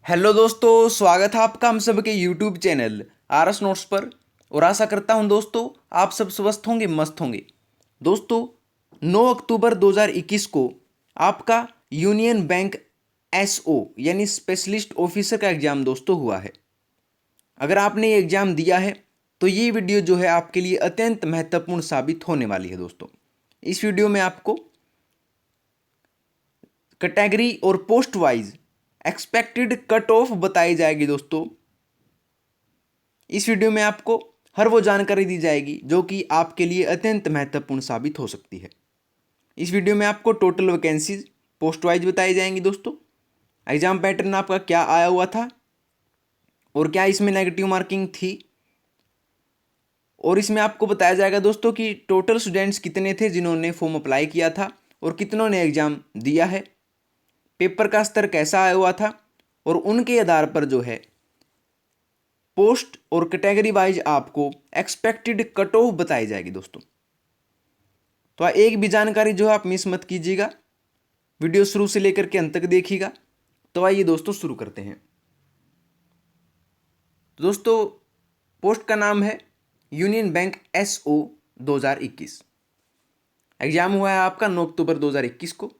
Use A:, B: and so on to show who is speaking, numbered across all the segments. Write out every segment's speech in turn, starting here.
A: Hello दोस्तों, स्वागत है आपका हम सब के यूट्यूब चैनल आरएस नोट्स पर। और आशा करता हूं दोस्तों आप सब स्वस्थ होंगे, मस्त होंगे। दोस्तों 9 अक्टूबर 2021 को आपका यूनियन बैंक एसओ यानी स्पेशलिस्ट ऑफिसर का एग्जाम दोस्तों हुआ है। अगर आपने ये एग्जाम दिया है तो ये वीडियो जो है आपके लिए अत्यंत महत्वपूर्ण साबित होने वाली है दोस्तों। इस वीडियो में आपको कैटेगरी और post wise expected cut of बताई जाएगी दोस्तों। इस वीडियो में आपको हर वो जानकारी दी जाएगी जो कि आपके लिए अत्यंत महत्वपूर्ण साबित हो सकती है। इस वीडियो में आपको टोटल वैकेंसीज पोस्ट वाइज बताई जाएंगी दोस्तों। एग्जाम पैटर्न आपका क्या आया हुआ था और क्या इसमें नेगेटिव मार्किंग थी, और इसमें आपको बताया जाएगा दोस्तों कि टोटल स्टूडेंट्स कितने थे जिन्होंने फॉर्म अप्लाई किया था और कितनों ने एग्जाम दिया है, पेपर का स्तर कैसा आया हुआ था, और उनके आधार पर जो है पोस्ट और कैटेगरी वाइज आपको एक्सपेक्टेड कट ऑफ बताई जाएगी दोस्तों। तो एक भी जानकारी जो है आप मिस मत कीजिएगा, वीडियो शुरू से लेकर के अंत तक देखिएगा। तो आइए दोस्तों शुरू करते हैं। तो दोस्तों पोस्ट का नाम है यूनियन बैंक एसओ 2021। एग्जाम हुआ है आपका 9 अक्टूबर 2021 को।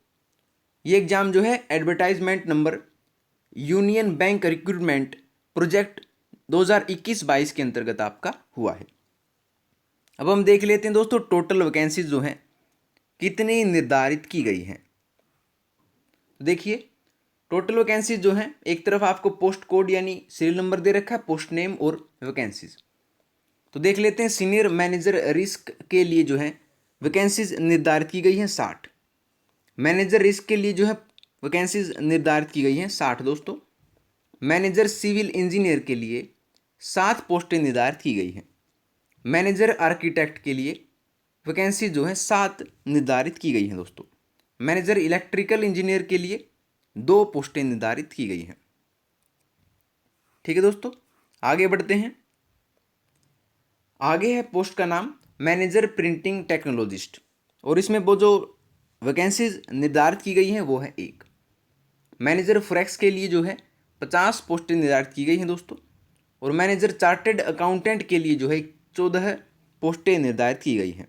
A: ये एग्जाम जो है advertisement number union bank recruitment project 2021-22 के अंतर्गत आपका हुआ है। अब हम देख लेते हैं दोस्तों टोटल वैकेंसीज जो हैं कितनी निर्धारित की गई हैं। तो देखिए टोटल वैकेंसीज जो हैं, एक तरफ आपको पोस्ट कोड यानी सीरियल नंबर दे रखा है, पोस्ट नेम और वैकेंसीज। तो देख लेते हैं सीनियर मैनेजर रिस्क के लिए जो है वैकेंसीज निर्धारित की गई हैं 60। मैनेजर रिस्क के लिए जो है वैकेंसीज निर्धारित की गई हैं 60 दोस्तों। मैनेजर सिविल इंजीनियर के लिए 7 पोस्टें निर्धारित की गई हैं। मैनेजर आर्किटेक्ट के लिए वैकेंसी जो है 7 निर्धारित की गई हैं दोस्तों। मैनेजर इलेक्ट्रिकल इंजीनियर के लिए 2 पोस्टें निर्धारित की गई हैं। ठीक है दोस्तों, आगे बढ़ते हैं। आगे है पोस्ट का नाम मैनेजर प्रिंटिंग टेक्नोलॉजिस्ट, और इसमें वो जो वैकेंसीज निर्धारित की गई हैं वो है 1। मैनेजर फॉरेक्स के लिए जो है 50 पोस्टें निर्धारित की गई हैं दोस्तों। और मैनेजर चार्टेड अकाउंटेंट के लिए जो है 14 पोस्टें निर्धारित की गई हैं।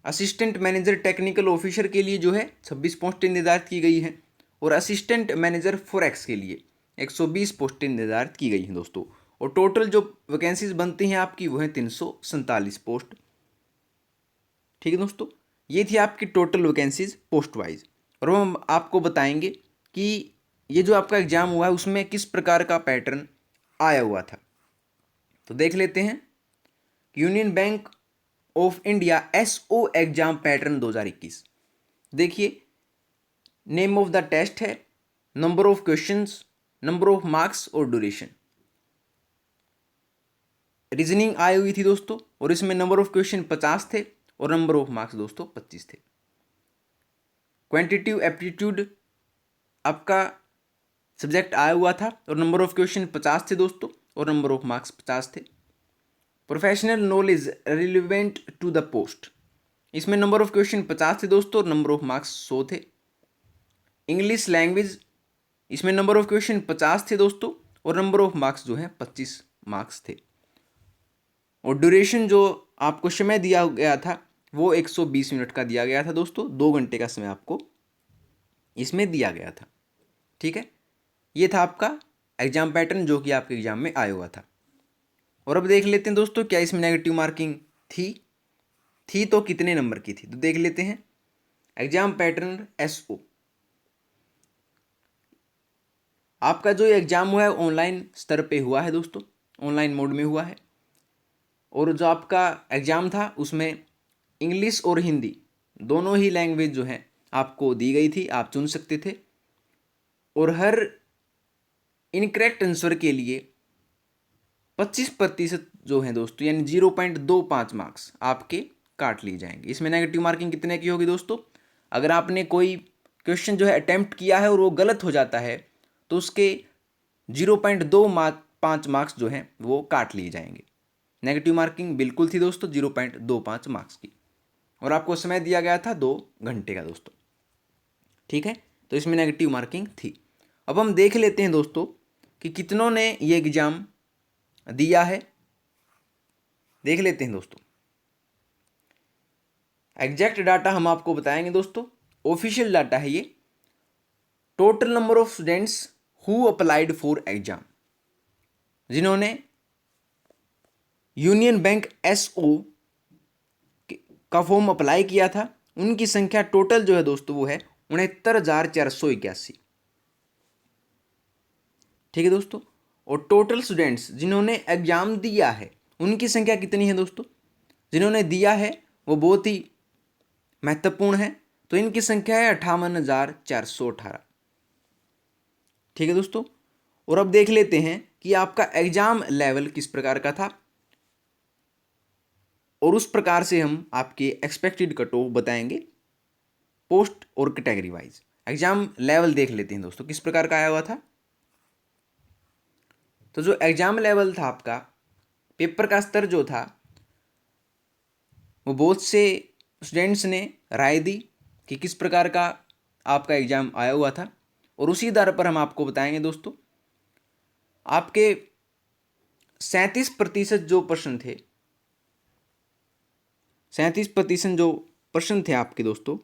A: असिस्टेंट मैनेजर टेक्निकल ऑफिसर के लिए जो है 26 पोस्टें निर्धारित की गई हैं। और असिस्टेंट मैनेजर फॉरेक्स के लिए 120 पोस्टें निर्धारित की गई हैं दोस्तों। और टोटल जो वैकेंसीज बनती हैं आपकी वो है 347 पोस्ट। ठीक है दोस्तों, ये थी आपकी टोटल वैकेंसीज पोस्ट वाइज। और हम आपको बताएंगे कि ये जो आपका एग्जाम हुआ है उसमें किस प्रकार का पैटर्न आया हुआ था। तो देख लेते हैं Union Bank of India SO exam pattern 2021। देखिए नेम ऑफ द टेस्ट है, number of questions, number of marks और ड्यूरेशन। रीजनिंग आई हुई थी दोस्तों, और इसमें नंबर ऑफ क्वेश्चन 50 थे और नंबर ऑफ मार्क्स दोस्तों 25 थे। क्वांटिटिव एप्टीट्यूड आपका सब्जेक्ट आया हुआ था और नंबर ऑफ क्वेश्चन 50 थे दोस्तों और नंबर ऑफ मार्क्स 50 थे। Professional knowledge relevant to the post, इसमें नंबर ऑफ क्वेश्चन 50 थे दोस्तों और नंबर ऑफ मार्क्स 100 थे। इंग्लिश लैंग्वेज, इसमें नंबर ऑफ क्वेश्चन 50 थे दोस्तों और नंबर ऑफ मार्क्स जो है 25 मार्क्स थे। और ड्यूरेशन जो आपको समय दिया गया था वो 120 मिनट का दिया गया था दोस्तों। 2 घंटे का समय आपको इसमें दिया गया था। ठीक है, ये था आपका एग्जाम पैटर्न जो कि आपके एग्जाम में आया हुआ था। और अब देख लेते हैं दोस्तों क्या इसमें नेगेटिव मार्किंग थी तो कितने नंबर की थी। तो देख लेते हैं एग्जाम पैटर्न एसओ। आपका जो एग्जाम हुआ है ऑनलाइन स्तर पे हुआ है दोस्तों, ऑनलाइन मोड में हुआ है। और जो आपका एग्जाम था उसमें इंग्लिश और हिंदी दोनों ही लैंग्वेज जो है आपको दी गई थी, आप चुन सकते थे। और हर इनकरेक्ट आंसर के लिए 25% जो है दोस्तों यानी 0.25 मार्क्स आपके काट लिए जाएंगे। इसमें नेगेटिव मार्किंग कितने की होगी दोस्तों, अगर आपने कोई क्वेश्चन जो है अटेम्प्ट किया है और वो गलत हो जाता है तो उसके 0.25 मार्क्स जो हैं वो काट लिए जाएंगे। नेगेटिव मार्किंग बिल्कुल थी दोस्तों 0.25 मार्क्स की, और आपको समय दिया गया था 2 घंटे का दोस्तों। ठीक है, तो इसमें नेगेटिव मार्किंग थी। अब हम देख लेते हैं दोस्तों कि कितनों ने ये एग्ज़ाम दिया है, देख लेते हैं दोस्तों। एग्जैक्ट डाटा हम आपको बताएंगे दोस्तों, ऑफिशियल डाटा है ये। Total number of students who applied for exam, जिन्होंने यूनियन बैंक एसओ का फॉर्म अप्लाई किया था, उनकी संख्या टोटल जो है दोस्तों वो है 69,481। ठीक है दोस्तों। और टोटल स्टूडेंट्स जिन्होंने एग्जाम दिया है, उनकी संख्या कितनी है दोस्तों? जिन्होंने दिया है वो बहुत ही महत्वपूर्ण है, तो इनकी संख्या है 58,418। ठीक है दोस्तों। और अब देख लेते हैं कि आपका एग्जाम लेवल किस प्रकार का था, और उस प्रकार से हम आपके एक्सपेक्टेड कट ऑफ बताएंगे पोस्ट और कैटेगरी वाइज। एग्जाम लेवल देख लेते हैं दोस्तों किस प्रकार का आया हुआ था। तो जो एग्जाम लेवल था आपका, पेपर का स्तर जो था, वो बहुत से स्टूडेंट्स ने राय दी कि किस प्रकार का आपका एग्जाम आया हुआ था, और उसी आधार पर हम आपको बताएंगे दोस्तों। आपके 37% जो प्रश्न थे, 37% जो प्रश्न थे आपके दोस्तों,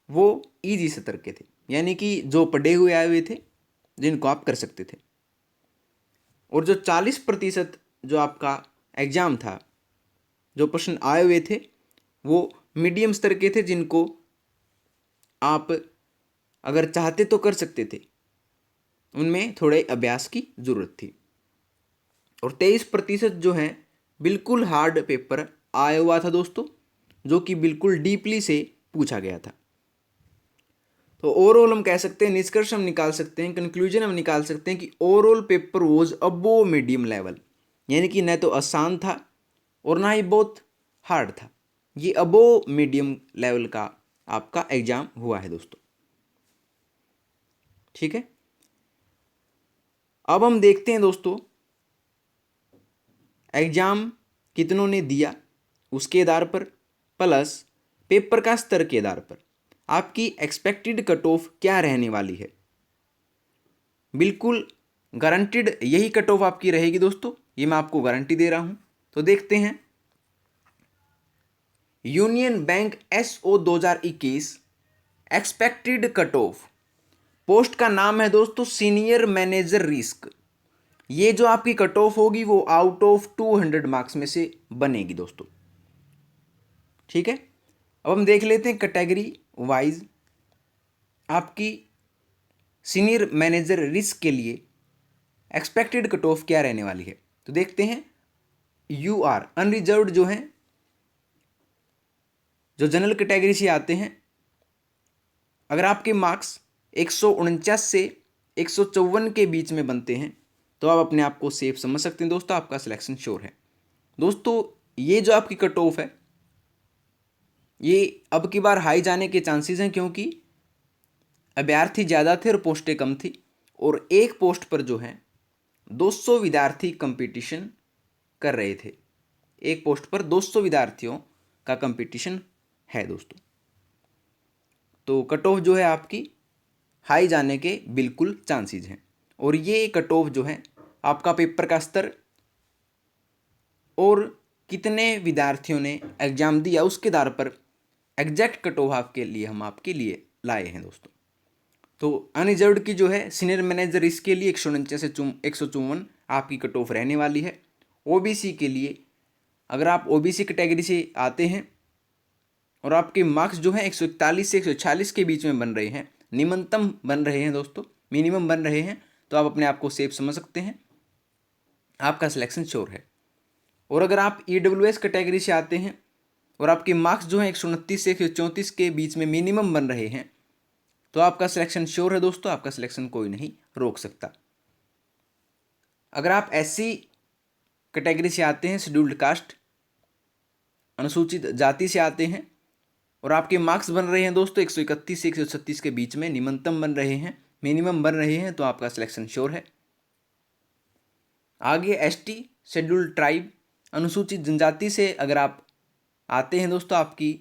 A: वो इजी सत्र के थे, यानी कि जो पढ़े हुए आए हुए थे, जिनको आप कर सकते थे। और जो 40% जो आपका एग्जाम था, जो प्रश्न आए हुए थे, वो मीडियम स्तर के थे, जिनको आप अगर चाहते तो कर सकते थे, उनमें थोड़े अभ्यास की जरूरत थी। और 23% जो है बिल्कुल हार्ड पेपर आया हुआ था दोस्तों, जो कि बिल्कुल डीपली से पूछा गया था। तो ओवरऑल हम कह सकते हैं, निष्कर्ष हम निकाल सकते हैं, कंक्लूजन हम निकाल सकते हैं कि overall paper was above medium level, यानी कि न तो आसान था और ना ही बहुत हार्ड था। ये अबो मीडियम लेवल का आपका एग्जाम हुआ है दोस्तों। ठीक है। अब हम देखते हैं दोस्तों एग्जाम कितनों ने दिया उसके आधार पर, प्लस पेपर का स्तर के आधार पर आपकी एक्सपेक्टेड कट ऑफ क्या रहने वाली है। बिल्कुल गारंटीड यही कट ऑफ आपकी रहेगी दोस्तों, ये मैं आपको गारंटी दे रहा हूं। तो देखते हैं Union bank SO 2021 expected cut off. Post का नाम है दोस्तों सीनियर मैनेजर रिस्क। ये जो आपकी कट ऑफ होगी वो आउट ऑफ 200 मार्क्स में से बनेगी दोस्तों। ठीक है। अब हम देख लेते हैं कैटेगरी वाइज आपकी सीनियर मैनेजर रिस्क के लिए एक्सपेक्टेड कट ऑफ क्या रहने वाली है। तो देखते हैं यूआर अनरिजर्व्ड जो है, जो जनरल कैटेगरी से आते हैं, अगर आपके मार्क्स 149 से 154 के बीच में बनते हैं तो आप अपने आप को सेफ समझ सकते हैं दोस्तों, आपका सिलेक्शन श्योर है। दोस्तों ये जो आपकी कट ऑफ है, ये अब की बार हाई जाने के चांसेस हैं, क्योंकि अभ्यर्थी ज़्यादा थे और पोस्टें कम थी, और एक पोस्ट पर जो है 200 विद्यार्थी कंपटीशन कर रहे थे। एक पोस्ट पर 200 विद्यार्थियों का कंपटीशन है दोस्तों। तो कट ऑफ जो है आपकी हाई जाने के बिल्कुल चांसेस हैं, और ये कट ऑफ जो है आपका पेपर का स्तर और कितने विद्यार्थियों ने एग्जाम दिया उसके आधार पर एग्जैक्ट कट ऑफ आपके लिए हम आपके लिए लाए हैं दोस्तों। तो अनरिजर्व्ड की जो है सीनियर मैनेजर इसके लिए 149 से 154 आपकी कट ऑफ रहने वाली है। ओबीसी के लिए, अगर आप ओबीसी कैटेगरी से आते हैं और आपके मार्क्स जो हैं 141 से 146 के बीच में बन रहे हैं, निम्नतम बन रहे हैं दोस्तों, मिनिमम बन रहे हैं, तो आप अपने आप को सेफ समझ सकते हैं, आपका सिलेक्शन श्योर है। और अगर आप ईडब्ल्यूएस कैटेगरी से आते हैं और आपके मार्क्स जो हैं 129 से 134 के बीच में मिनिमम बन रहे हैं, तो आपका सिलेक्शन श्योर है दोस्तों, आपका सिलेक्शन कोई नहीं रोक सकता। अगर आप एससी कैटेगरी से आते हैं, शेड्यूल्ड कास्ट अनुसूचित जाति से आते हैं, और आपके मार्क्स बन रहे हैं दोस्तों 131 से 136 के बीच में, निम्नतम बन रहे हैं, मिनिमम बन रहे हैं, तो आपका सिलेक्शन श्योर है। आगे एसटी शेड्यूल्ड ट्राइब अनुसूचित जनजाति से अगर आप आते हैं दोस्तों, आपकी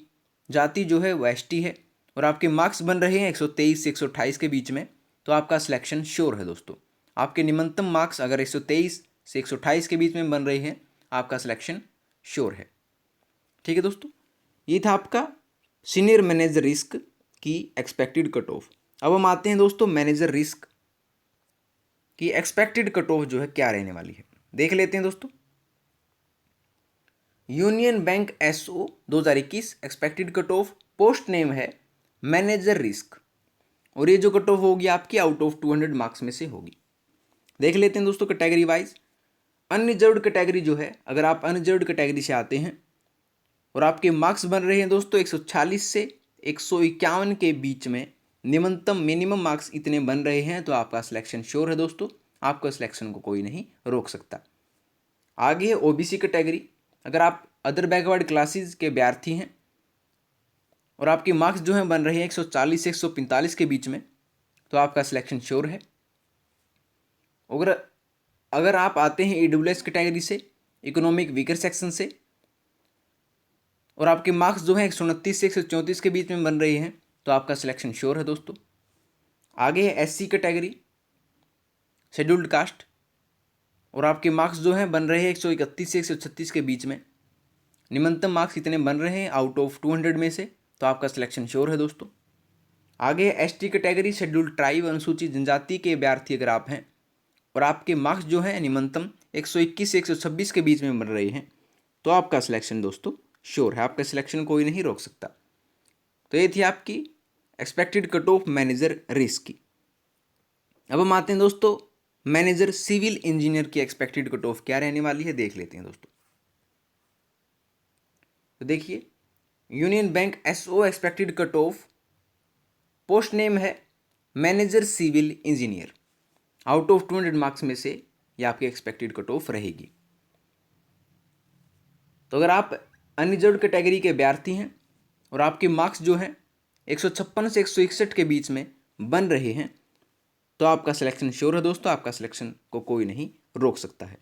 A: जाति जो है वो एसटी है, और आपके मार्क्स बन रहे हैं 123 से 128 के बीच में, तो आपका सिलेक्शन श्योर है दोस्तों। आपके न्यूनतम मार्क्स अगर 123 से 128 के बीच में बन रहे हैं, आपका सिलेक्शन श्योर है। ठीक है दोस्तों, ये था आपका सीनियर मैनेजर रिस्क की एक्सपेक्टेड कट ऑफ। अब हम आते हैं दोस्तों मैनेजर रिस्क की एक्सपेक्टेड कट ऑफ जो है क्या रहने वाली है, देख लेते हैं दोस्तों। Union bank SO 2021 expected cut off, post name है मैनेजर रिस्क, और ये जो कट ऑफ होगी आपकी आउट ऑफ 200 मार्क्स में से होगी। देख लेते हैं दोस्तों कैटेगरी वाइज। अनरिजर्व्ड कैटेगरी जो है, अगर आप अनरिजर्व्ड कैटेगरी से आते हैं और आपके मार्क्स बन रहे हैं दोस्तों 140 से 151 के बीच में, न्यूनतम मिनिमम मार्क्स इतने बन रहे हैं, तो आपका सिलेक्शन श्योर है दोस्तों। आपका सिलेक्शन को कोई नहीं रोक सकता। आगे है ओबीसी कैटेगरी। अगर आप अदर बैकवर्ड क्लासेस के अभ्यर्थी हैं और आपके मार्क्स जो हैं बन रहे हैं 140 से 145 के बीच में, तो आपका सिलेक्शन श्योर है। अगर आप आते हैं ईडब्ल्यूएस कैटेगरी से, इकोनॉमिक वीकर सेक्शन से, और आपके मार्क्स जो हैं 129 से 134 के बीच में बन रहे हैं, तो आपका सिलेक्शन श्योर है दोस्तों। आगे है एससी कैटेगरी, शेड्यूल्ड कास्ट, और आपके मार्क्स जो हैं बन रहे हैं 131 से 136 के बीच में, न्यूनतम मार्क्स इतने बन रहे हैं आउट ऑफ 200 में से, तो आपका सिलेक्शन श्योर है दोस्तों। आगे है एसटी कैटेगरी, शेड्यूल्ड ट्राइब, अनुसूचित जनजाति के अभ्यर्थी अगर आप हैं और आपके मार्क्स जो हैं न्यूनतम 121 से 126 के बीच में बन रहे हैं, तो आपका सिलेक्शन दोस्तों श्योर है। आपका सिलेक्शन कोई नहीं रोक सकता। तो ये थी आपकी expected cut of manager risk की। अब हम आते हैं दोस्तों मैनेजर सिविल इंजीनियर की एक्सपेक्टेड कट ऑफ क्या रहने वाली है, देख लेते हैं दोस्तों। तो देखिए, Union bank SO expected cut off, post name है manager civil engineer, out of 200 marks में से ये आपकी एक्सपेक्टेड कट ऑफ रहेगी। तो अगर आप अनरिजर्व्ड कैटेगरी के अभ्यर्थी हैं और आपके मार्क्स जो हैं 156 से 161 के बीच में बन रहे हैं, तो आपका सिलेक्शन श्योर है दोस्तों। आपका सिलेक्शन को कोई नहीं रोक सकता है।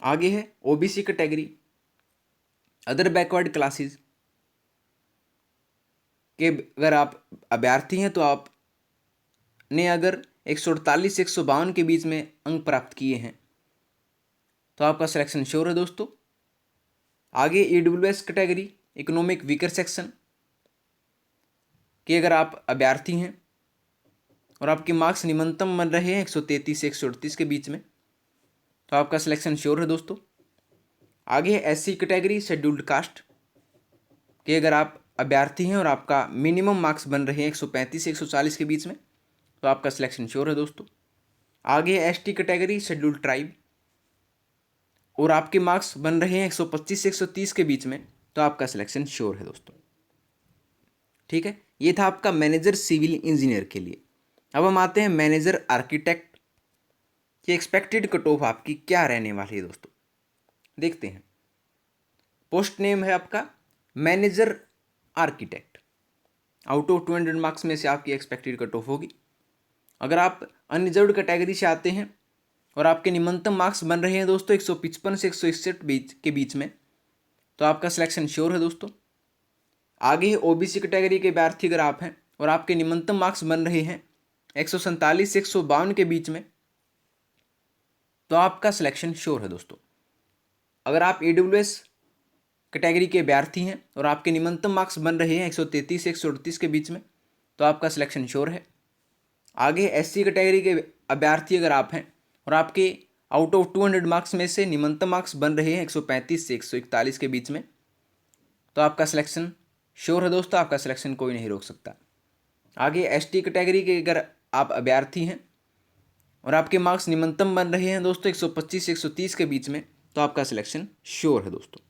A: आगे है OBC category, other backward classes के अगर आप अभ्यर्थी हैं, तो आपने अगर 148 से 152 के बीच में अंक प्राप्त किए हैं, तो आपका सिलेक्शन श्योर है दोस्तों। आगे EWS category, economic weaker section के अगर आप अभ्यर्थी हैं और आपके मार्क्स न्यूनतम बन रहे हैं 133 से 138 के बीच में, तो आपका सिलेक्शन श्योर है दोस्तों। आगे है एससी कैटेगरी, शेड्यूल्ड कास्ट के अगर आप अभ्यर्थी हैं और आपका मिनिमम मार्क्स बन रहे हैं 135 से 140 के बीच में, तो आपका सिलेक्शन श्योर है दोस्तों। आगे है एसटी कैटेगरी, शेड्यूल्ड ट्राइब, और आपके मार्क्स बन रहे हैं 125 से 130 के बीच में, तो आपका सिलेक्शन श्योर है दोस्तों। ठीक है, ये था आपका मैनेजर सिविल इंजीनियर के लिए। अब हम आते हैं मैनेजर आर्किटेक्ट की एक्सपेक्टेड कट ऑफ आपकी क्या रहने वाली है दोस्तों, देखते हैं। पोस्ट नेम है आपका manager architect, out of 200 marks में से आपकी एक्सपेक्टेड कट ऑफ होगी। अगर आप अनरिजर्व्ड कैटेगरी से आते हैं और आपके न्यूनतम मार्क्स बन रहे हैं दोस्तों 155 से 161 के बीच में, तो आपका सिलेक्शन श्योर है दोस्तों। आगे है ओबीसी कैटेगरी के अभ्यर्थी अगर आप हैं और आपके न्यूनतम मार्क्स बन रहे हैं 147 से 152 के बीच में, तो आपका सिलेक्शन श्योर है दोस्तों। अगर आप ईडब्ल्यूएस कैटेगरी के अभ्यर्थी हैं और आपके न्यूनतम मार्क्स बन रहे हैं 133 से 138 के बीच में, तो आपका सिलेक्शन श्योर है। आगे एससी कैटेगरी के अभ्यर्थी अगर आप हैं और आपके आउट ऑफ 200 मार्क्स में से न्यूनतम मार्क्स बन रहे हैं 135 से 141 के बीच में, तो आपका सिलेक्शन श्योर है दोस्तों। आपका सिलेक्शन कोई नहीं रोक सकता। आगे एसटी कैटेगरी के अगर आप अभ्यर्थी हैं और आपके मार्क्स न्यूनतम बन रहे हैं दोस्तों 125 से 130 के बीच में, तो आपका सिलेक्शन श्योर है दोस्तों।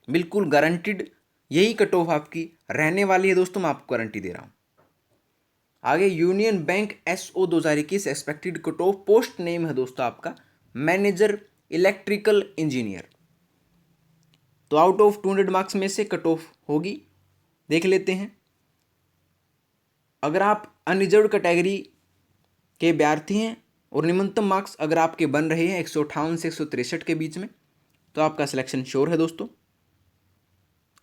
A: बिल्कुल गारंटीड यही कट ऑफ आपकी रहने वाली है दोस्तों, मैं आपको गारंटी दे रहा हूँ। आगे Union bank SO 2021 expected cut off, post name है दोस्तों आपका मैनेजर इलेक्ट्रिकल इंजीनियर, तो आउट ऑफ 200 मार्क्स में से कट ऑफ होगी, देख लेते हैं। अगर आप अनरिजर्व्ड कैटेगरी के अभ्यर्थी हैं और न्यूनतम मार्क्स अगर आपके बन रहे हैं 158 से 163 के बीच में, तो आपका सिलेक्शन श्योर है दोस्तों।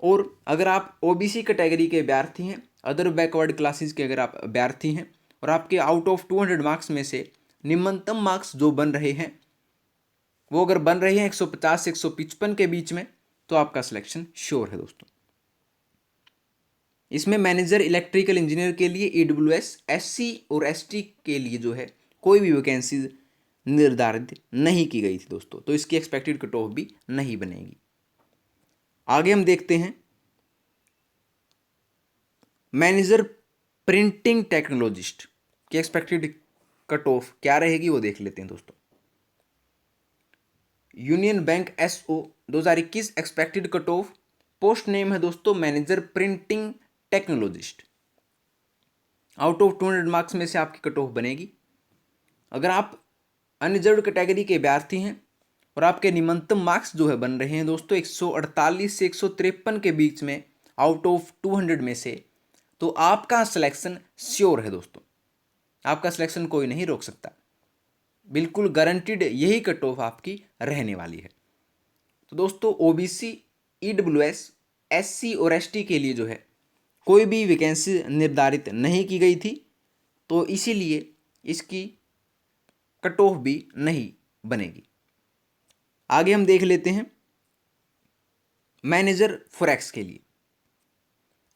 A: और अगर आप ओबीसी कैटेगरी के अभ्यर्थी हैं अदर बैकवर्ड क्लासेस के अगर आप अभ्यर्थी हैं और आपके आउट ऑफ 200 मार्क्स में से निम्नतम मार्क्स जो बन रहे हैं वो अगर बन रहे हैं 150 से 155 के बीच में, तो आपका सिलेक्शन श्योर है दोस्तों। इसमें मैनेजर इलेक्ट्रिकल इंजीनियर के लिए EWS SC और ST के लिए जो है कोई भी वैकेंसी निर्धारित नहीं की गई थी दोस्तों, तो इसकी एक्सपेक्टेड कट ऑफ भी नहीं बनेगी। आगे हम देखते हैं मैनेजर प्रिंटिंग टेक्नोलॉजिस्ट की एक्सपेक्टेड कट ऑफ क्या रहेगी वो देख लेते हैं दोस्तों। Union bank SO 2021 expected cut off, post name है दोस्तों manager printing technologist. Out of 200 marks में से आपकी कट ऑफ बनेगी। अगर आप अनरिजर्व्ड कैटेगरी के अभ्यर्थी हैं और आपके निम्नतम मार्क्स जो है बन रहे हैं दोस्तों 148 से 153 के बीच में आउट ऑफ 200 में से, तो आपका सिलेक्शन श्योर है दोस्तों। आपका सिलेक्शन कोई नहीं रोक सकता, बिल्कुल गारंटीड यही कट ऑफ आपकी रहने वाली है। तो दोस्तों OBC EWS SC और ST के लिए जो है कोई भी वैकेंसी निर्धारित नहीं की गई थी, तो इसीलिए इसकी कट ऑफ भी नहीं बनेगी। आगे हम देख लेते हैं मैनेजर फॉरेक्स के लिए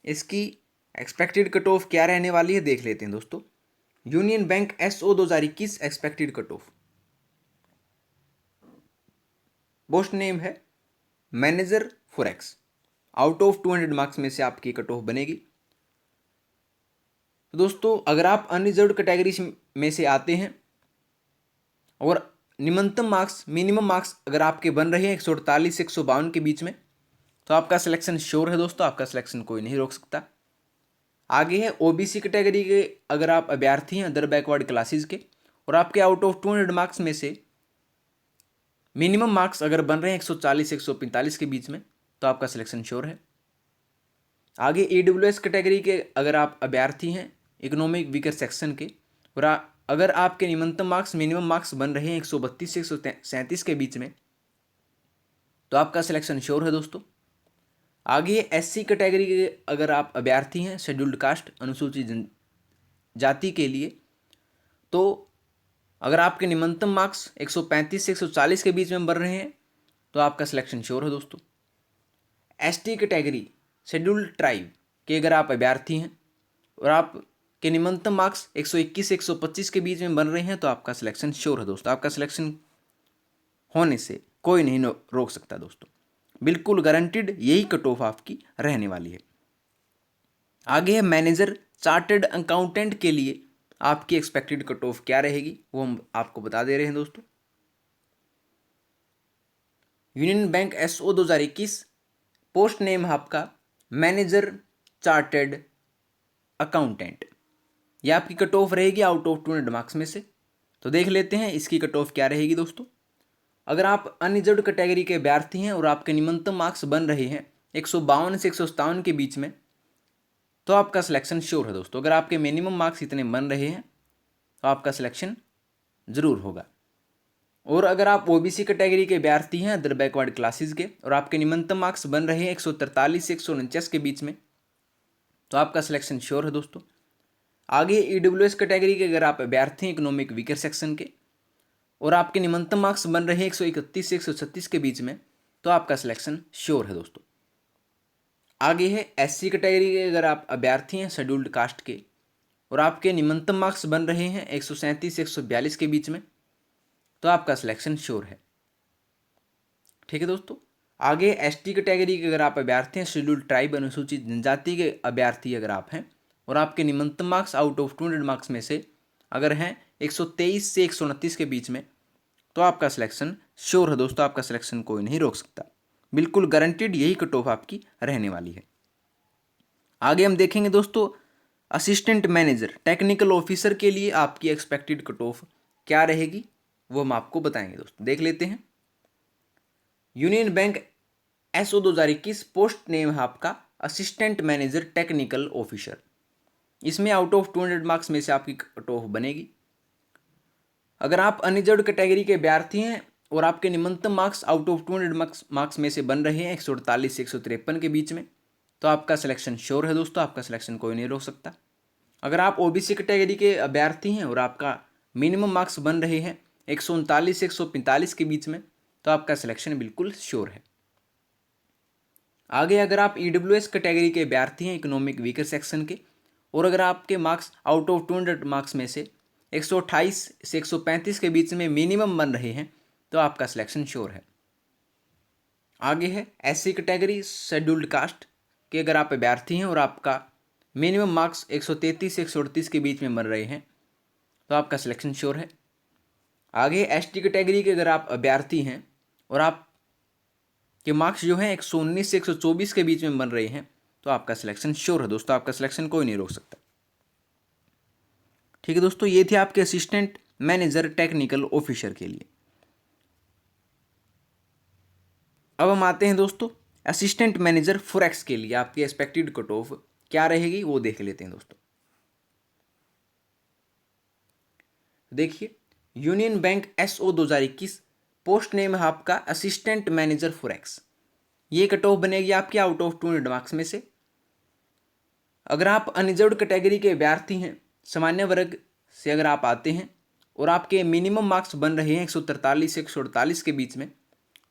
A: इसकी एक्सपेक्टेड कट ऑफ क्या रहने वाली है देख लेते हैं दोस्तों। Union bank SO 2021 expected cut off, post name है manager forex. Out of 200 marks में से आपकी कट ऑफ बनेगी। तो दोस्तों अगर आप अनरिजर्व्ड कैटेगरी में से आते हैं और निम्नतम मार्क्स मिनिमम मार्क्स अगर आपके बन रहे हैं 148 से 152 के बीच में, तो आपका सिलेक्शन श्योर है दोस्तों। आपका सिलेक्शन कोई नहीं रोक सकता। आगे है OBC कैटेगरी के अगर आप अभ्यर्थी हैं अदर बैकवर्ड क्लासेस के और आपके आउट ऑफ 200 मार्क्स में से मिनिमम मार्क्स अगर बन रहे हैं 140 से 145 के बीच में, तो आपका सिलेक्शन श्योर है। आगे EWS कैटेगरी के अगर आप अभ्यर्थी हैं इकोनॉमिक वीकर सेक्शन के और अगर आपके निम्नतम मार्क्स मिनिमम मार्क्स बन रहे हैं 132 से 137 के बीच में, तो आपका सिलेक्शन श्योर है दोस्तों। आगे SC कैटेगरी के अगर आप अभ्यर्थी हैं शेड्यूल्ड कास्ट अनुसूचित जाति के लिए, तो अगर आपके निम्नतम मार्क्स 135 से 140 के बीच में बन रहे हैं, तो आपका सिलेक्शन श्योर है दोस्तों। ST कैटेगरी शेड्यूल्ड ट्राइब के अगर आप अभ्यर्थी हैं और आपके निम्नतम मार्क्स 121 से 125 के बीच में बन रहे हैं, तो आपका सिलेक्शन श्योर है दोस्तों। आपका सिलेक्शन होने से कोई नहीं रोक सकता दोस्तों, बिल्कुल गारंटीड यही कट ऑफ आपकी रहने वाली है। आगे है मैनेजर चार्टर्ड अकाउंटेंट के लिए आपकी एक्सपेक्टेड कट ऑफ क्या रहेगी वो हम आपको बता दे रहे हैं दोस्तों। Union bank SO 2021 post name है आपका मैनेजर चार्टर्ड अकाउंटेंट। ये आपकी कट ऑफ रहेगी आउट ऑफ 200 मार्क्स में से। तो देख लेते हैं इसकी कट ऑफ क्या रहेगी दोस्तों। अगर आप अनरिजर्व्ड कैटेगरी के अभ्यर्थी हैं और आपके निम्नतम मार्क्स बन रहे हैं 152 से 157 के बीच में, तो आपका सिलेक्शन श्योर है दोस्तों। अगर आपके मिनिमम मार्क्स इतने बन रहे हैं तो आपका सिलेक्शन ज़रूर होगा। और अगर आप OBC कैटेगरी के अभ्यर्थी हैं अदर बैकवर्ड क्लासेस के और आपके निम्नतम मार्क्स बन रहे हैं 143 से 149 के बीच में, तो आपका सिलेक्शन श्योर है दोस्तों। आगे EWS कैटेगरी के अगर आप अभ्यर्थी हैं इकोनॉमिक वीकर सेक्शन के और आपके निम्नतम मार्क्स बन रहे हैं 131 से 136 के बीच में, तो आपका सिलेक्शन श्योर है दोस्तों। आगे है SC कैटेगरी के अगर आप अभ्यर्थी हैं शेड्यूल्ड कास्ट के और आपके निम्नतम मार्क्स बन रहे हैं 137 से 142 के बीच में, तो आपका सिलेक्शन श्योर है। ठीक है दोस्तों। आगे ST कैटेगरी के अगर आप अभ्यर्थी हैं शेड्यूल्ड ट्राइब अनुसूचित जनजाति के अभ्यर्थी अगर आप हैं और आपके निम्नतम मार्क्स आउट ऑफ 200 मार्क्स में से अगर हैं 123 से 129 के बीच में, तो आपका सिलेक्शन श्योर है दोस्तों। आपका सिलेक्शन कोई नहीं रोक सकता, बिल्कुल गारंटीड यही कट ऑफ आपकी रहने वाली है। आगे हम देखेंगे दोस्तों असिस्टेंट मैनेजर टेक्निकल ऑफिसर के लिए आपकी एक्सपेक्टेड कट ऑफ क्या रहेगी वो हम आपको बताएंगे दोस्तों। देख लेते हैं। Union bank SO 2021 post name है आपका असिस्टेंट मैनेजर टेक्निकल ऑफिसर। इसमें आउट ऑफ 200 मार्क्स में से आपकी कट ऑफ बनेगी। अगर आप अनरिजर्व्ड कैटेगरी के अभ्यर्थी हैं और आपके निम्नतम मार्क्स आउट ऑफ 200 मार्क्स में से बन रहे हैं 148 से 153 के बीच में, तो आपका सिलेक्शन श्योर है दोस्तों, आपका सिलेक्शन कोई नहीं रोक सकता। अगर आप ओबीसी कैटेगरी के अभ्यर्थी हैं और आपका मिनिमम मार्क्स बन रहे हैं 139 से 145 के बीच में, तो आपका सिलेक्शन बिल्कुल श्योर है। आगे अगर आप ईडब्ल्यूएस कैटेगरी के अभ्यर्थी हैं इकोनॉमिक वीकर सेक्शन के, और अगर आपके मार्क्स आउट ऑफ 200 मार्क्स में से 128 से 135 के बीच में मिनिमम बन रहे हैं, तो आपका सिलेक्शन श्योर है। आगे है एससी कैटेगरी शेड्यूल्ड कास्ट के अगर आप अभ्यर्थी हैं और आपका मिनिमम मार्क्स 133 से 138 के बीच में बन रहे हैं, तो आपका सिलेक्शन श्योर है। आगे एसटी कैटेगरी के अगर आप अभ्यर्थी हैं और आप के मार्क्स जो हैं 119 से 124 के बीच में बन रहे हैं, तो आपका सिलेक्शन श्योर है दोस्तों, आपका सिलेक्शन कोई नहीं रोक सकता। ठीक है दोस्तों, ये थे आपके असिस्टेंट मैनेजर टेक्निकल ऑफिसर के लिए। अब हम आते हैं दोस्तों असिस्टेंट मैनेजर फॉरेक्स के लिए, आपकी एक्सपेक्टेड कट ऑफ क्या रहेगी वो देख लेते हैं दोस्तों। देखिए, Union bank SO 2021 post name है आपका असिस्टेंट मैनेजर फॉरेक्स। ये कट ऑफ बनेगी आपके आउट ऑफ 200 मार्क्स में से। अगर आप अनरिजर्व्ड कैटेगरी के अभ्यर्थी हैं, सामान्य वर्ग से अगर आप आते हैं और आपके मिनिमम मार्क्स बन रहे हैं 143 से 148 के बीच में,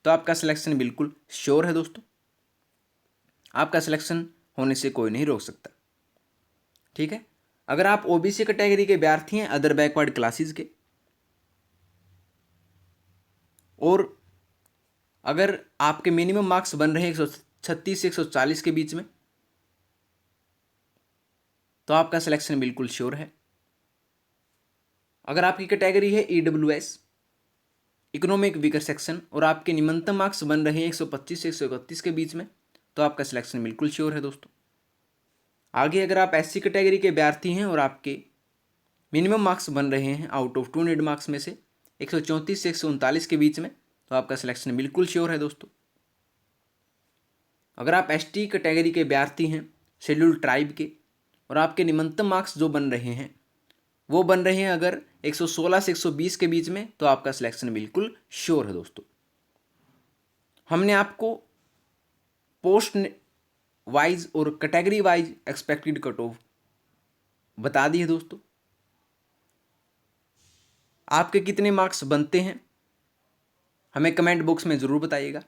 A: तो आपका सिलेक्शन बिल्कुल श्योर है दोस्तों, आपका सिलेक्शन होने से कोई नहीं रोक सकता। ठीक है, अगर आप ओबीसी कैटेगरी के अभ्यर्थी हैं अदर बैकवर्ड क्लासेस के, और अगर आपके मिनिमम मार्क्स बन रहे हैं 136 से 140 के बीच में, तो आपका सिलेक्शन बिल्कुल श्योर है। अगर आपकी कैटेगरी है ईडब्ल्यूएस इकोनॉमिक वीकर सेक्शन और आपके न्यूनतम मार्क्स बन रहे हैं 125 से 131 के बीच में, तो आपका सिलेक्शन बिल्कुल श्योर है दोस्तों। आगे अगर आप एससी कैटेगरी के अभ्यर्थी हैं और आपके मिनिमम मार्क्स बन रहे हैं आउट ऑफ 200 मार्क्स में से 134 से 139 के बीच में, तो आपका सिलेक्शन बिल्कुल श्योर है दोस्तों। अगर आप एसटी कैटेगरी के अभ्यर्थी हैं शेड्यूल्ड ट्राइब के और आपके न्यूनतम मार्क्स जो बन रहे हैं वो बन रहे हैं अगर 116 से 120 के बीच में, तो आपका सिलेक्शन बिल्कुल श्योर है दोस्तों। हमने आपको पोस्ट वाइज और category wise expected cut of बता दी है दोस्तों। आपके कितने मार्क्स बनते हैं हमें कमेंट बॉक्स में ज़रूर बताइएगा।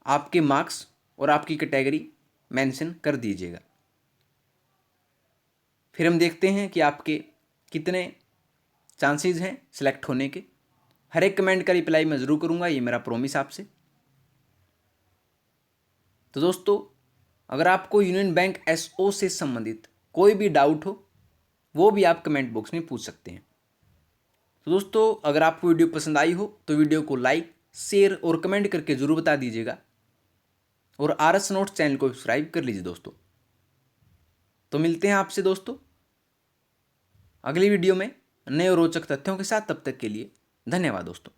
A: आपके मार्क्स और आपकी कैटेगरी मेंशन कर दीजिएगा, फिर हम देखते हैं कि आपके कितने चांसेस हैं सिलेक्ट होने के। हर एक कमेंट का रिप्लाई मैं ज़रूर करूँगा, ये मेरा प्रॉमिस आपसे। तो दोस्तों, अगर आपको यूनियन बैंक एसओ से संबंधित कोई भी डाउट हो वो भी आप कमेंट बॉक्स में पूछ सकते हैं। तो दोस्तों, अगर आपको वीडियो पसंद आई हो तो वीडियो को लाइक, शेयर और कमेंट करके ज़रूर बता दीजिएगा, और आरएस नोट्स चैनल को सब्सक्राइब कर लीजिए दोस्तों। तो मिलते हैं आपसे दोस्तों अगली वीडियो में नए और रोचक तथ्यों के साथ। तब तक के लिए धन्यवाद दोस्तों।